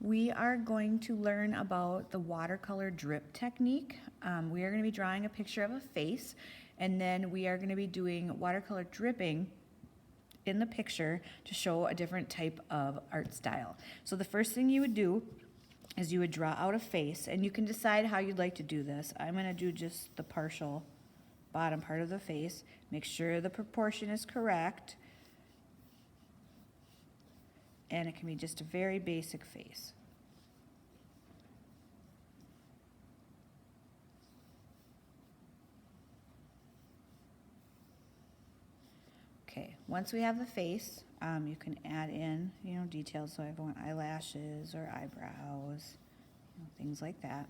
We are going to learn about the watercolor drip technique. We are going to be drawing a picture of a face, and then we are going to be doing watercolor dripping in the picture to show a different type of art style. So the first thing you would do is you would draw out a face, and you can decide how you'd like to do this. I'm going to do just the partial bottom part of the face. Make sure the proportion is correct. And it can be just a very basic face. Okay, once we have the face, you can add in, details. So I want eyelashes or eyebrows, things like that.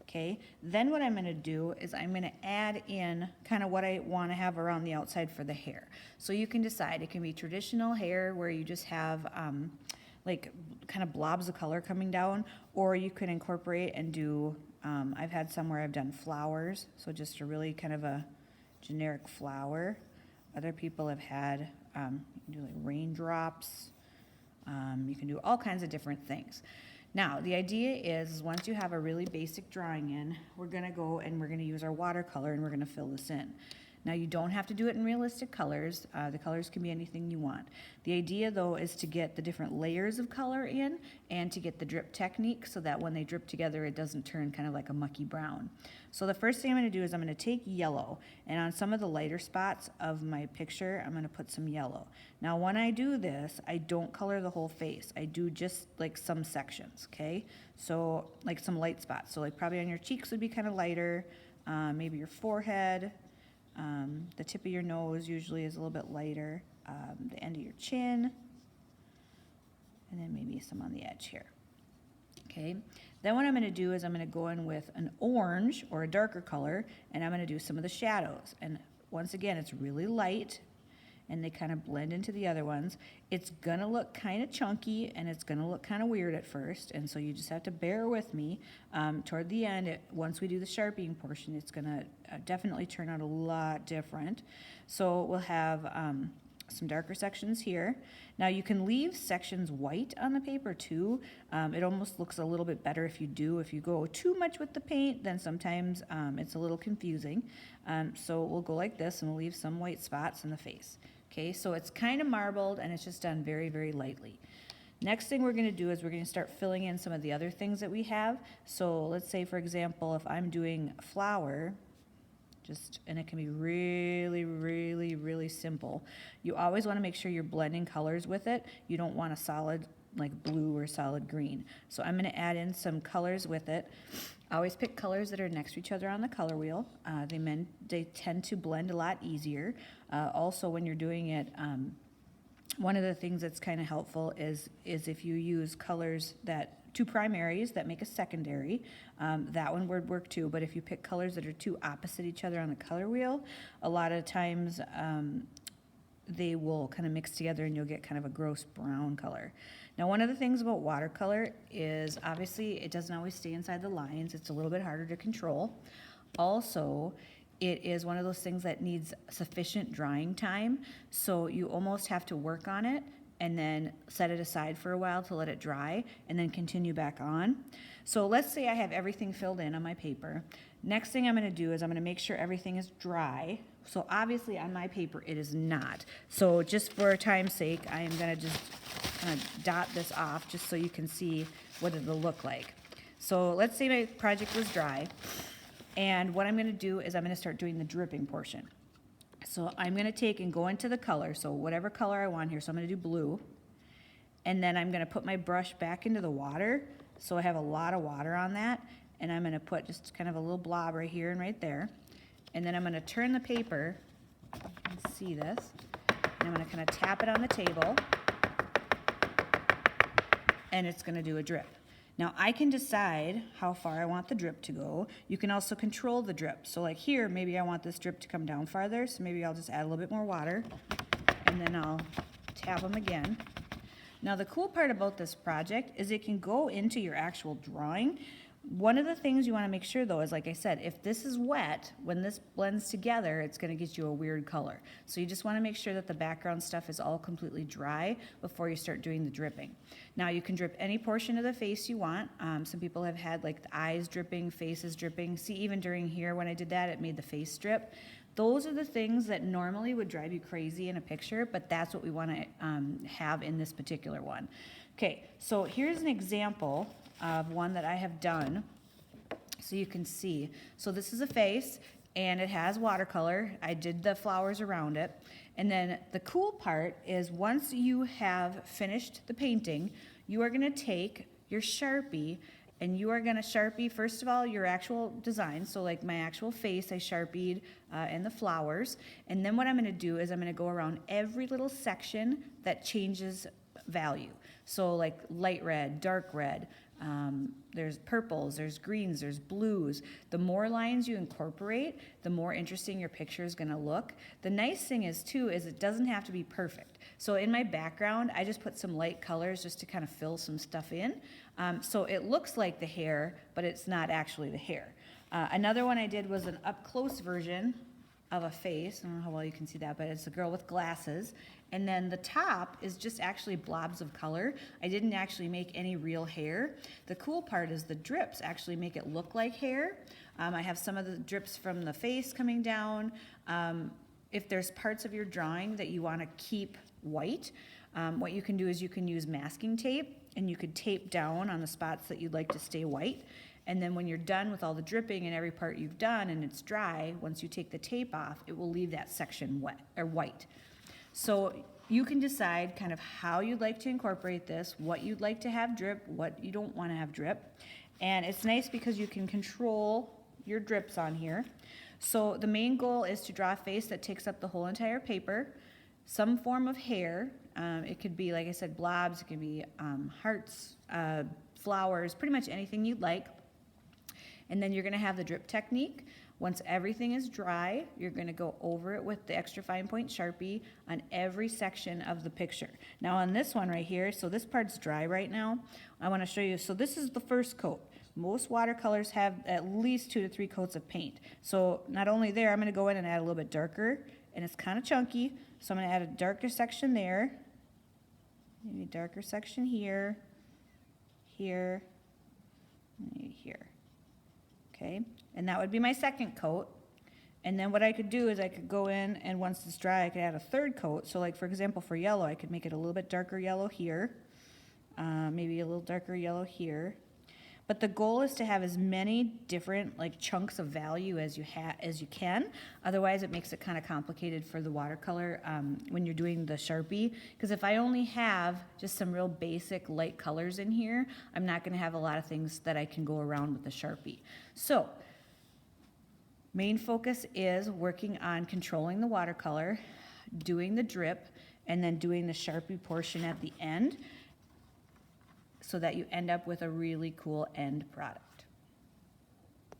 Okay, then what I'm going to do is I'm going to add in kind of what I want to have around the outside for the hair. So you can decide. It can be traditional hair where you just have like kind of blobs of color coming down, or you can incorporate and do, I've had some where I've done flowers, so just a really kind of a generic flower. Other people have had, you can do like raindrops. You can do all kinds of different things. Now, the idea is once you have a really basic drawing in, we're going to go and we're going to use our watercolor and we're going to fill this in. Now, you don't have to do it in realistic colors. The colors can be anything you want. The idea, though, is to get the different layers of color in and to get the drip technique so that when they drip together, it doesn't turn kind of like a mucky brown. So the first thing I'm going to do is I'm going to take yellow, and on some of the lighter spots of my picture, I'm going to put some yellow. Now, when I do this, I don't color the whole face. I do just like some sections, okay? So like some light spots. So like probably on your cheeks would be kind of lighter, maybe your forehead. The tip of your nose usually is a little bit lighter, the end of your chin, and then maybe some on the edge here. Okay, then what I'm going to do is I'm going to go in with an orange or a darker color, and I'm going to do some of the shadows. And once again, it's really light, and they kind of blend into the other ones. It's going to look kind of chunky, and it's going to look kind of weird at first, and so you just have to bear with me. Toward the end, once we do the sharpening portion, it's going to definitely turn out a lot different. So we'll have some darker sections here. Now you can leave sections white on the paper too. It almost looks a little bit better if you do. If you go too much with the paint, then sometimes it's a little confusing. So we'll go like this and we'll leave some white spots in the face. Okay, so it's kind of marbled and it's just done very, very lightly. Next thing we're going to do is we're going to start filling in some of the other things that we have. So let's say, for example, if I'm doing a flower, and it can be really, really, really simple. You always want to make sure you're blending colors with it. You don't want a solid like blue or solid green. So I'm going to add in some colors with it. Always pick colors that are next to each other on the color wheel. They tend to blend a lot easier. Also, when you're doing it, one of the things that's kind of helpful is if you use colors two primaries that make a secondary, that one would work too. But if you pick colors that are too opposite each other on the color wheel, a lot of times they will kind of mix together and you'll get kind of a gross brown color. Now, one of the things about watercolor is obviously it doesn't always stay inside the lines. It's a little bit harder to control. Also, it is one of those things that needs sufficient drying time, so you almost have to work on it and then set it aside for a while to let it dry and then continue back on. So let's say I have everything filled in on my paper. Next thing I'm going to do is I'm going to make sure everything is dry. So obviously on my paper it is not. So just for time's sake, I am going to just kind of dot this off just so you can see what it'll look like. So let's say my project was dry, and what I'm going to do is I'm going to start doing the dripping portion. So I'm going to take and go into the color, so whatever color I want here. So I'm going to do blue, and then I'm going to put my brush back into the water, so I have a lot of water on that, and I'm going to put just kind of a little blob right here and right there, and then I'm going to turn the paper, you can see this, and I'm going to kind of tap it on the table, and it's going to do a drip. Now I can decide how far I want the drip to go. You can also control the drip. So like here, maybe I want this drip to come down farther, so maybe I'll just add a little bit more water, and then I'll tap them again. Now the cool part about this project is it can go into your actual drawing One of the things you want to make sure though is, like I said, if this is wet, when this blends together, it's going to get you a weird color. So you just want to make sure that the background stuff is all completely dry before you start doing the dripping. Now you can drip any portion of the face you want. Some people have had like the eyes dripping, faces dripping. See, even during here when I did that, it made the face drip. Those are the things that normally would drive you crazy in a picture, but that's what we want to have in this particular one. Okay, so here's an example of one that I have done so you can see. So this is a face and it has watercolor. I did the flowers around it. And then the cool part is once you have finished the painting, you are going to take your Sharpie and you are going to Sharpie, first of all, your actual design. So like my actual face, I Sharpied and the flowers. And then what I'm going to do is I'm going to go around every little section that changes value. So like light red, dark red, there's purples, there's greens, there's blues. The more lines you incorporate, the more interesting your picture is going to look. The nice thing is too, is it doesn't have to be perfect. So in my background, I just put some light colors just to kind of fill some stuff in. So it looks like the hair, but it's not actually the hair. Another one I did was an up close version of a face. I don't know how well you can see that, but it's a girl with glasses. And then the top is just actually blobs of color. I didn't actually make any real hair. The cool part is the drips actually make it look like hair. I have some of the drips from the face coming down. If there's parts of your drawing that you want to keep white, what you can do is you can use masking tape and you could tape down on the spots that you'd like to stay white. And then when you're done with all the dripping and every part you've done and it's dry, once you take the tape off, it will leave that section wet or white. So you can decide kind of how you'd like to incorporate this, what you'd like to have drip, what you don't want to have drip. And it's nice because you can control your drips on here. So the main goal is to draw a face that takes up the whole entire paper, some form of hair. It could be, like I said, blobs, it could be hearts, flowers, pretty much anything you'd like. And then you're going to have the drip technique. Once everything is dry, you're going to go over it with the extra fine point Sharpie on every section of the picture. Now on this one right here, so this part's dry right now. I want to show you, so this is the first coat. Most watercolors have at least 2 to 3 coats of paint. So not only there, I'm going to go in and add a little bit darker, and it's kind of chunky. So I'm going to add a darker section there, maybe a darker section here, here, maybe here. Okay, and that would be my second coat. And then what I could do is I could go in and once it's dry, I could add a third coat. So like for example, for yellow, I could make it a little bit darker yellow here, maybe a little darker yellow here. But the goal is to have as many different like chunks of value as you can. Otherwise, it makes it kind of complicated for the watercolor when you're doing the Sharpie. Because if I only have just some real basic light colors in here, I'm not going to have a lot of things that I can go around with the Sharpie. So, main focus is working on controlling the watercolor, doing the drip, and then doing the Sharpie portion at the end, so that you end up with a really cool end product.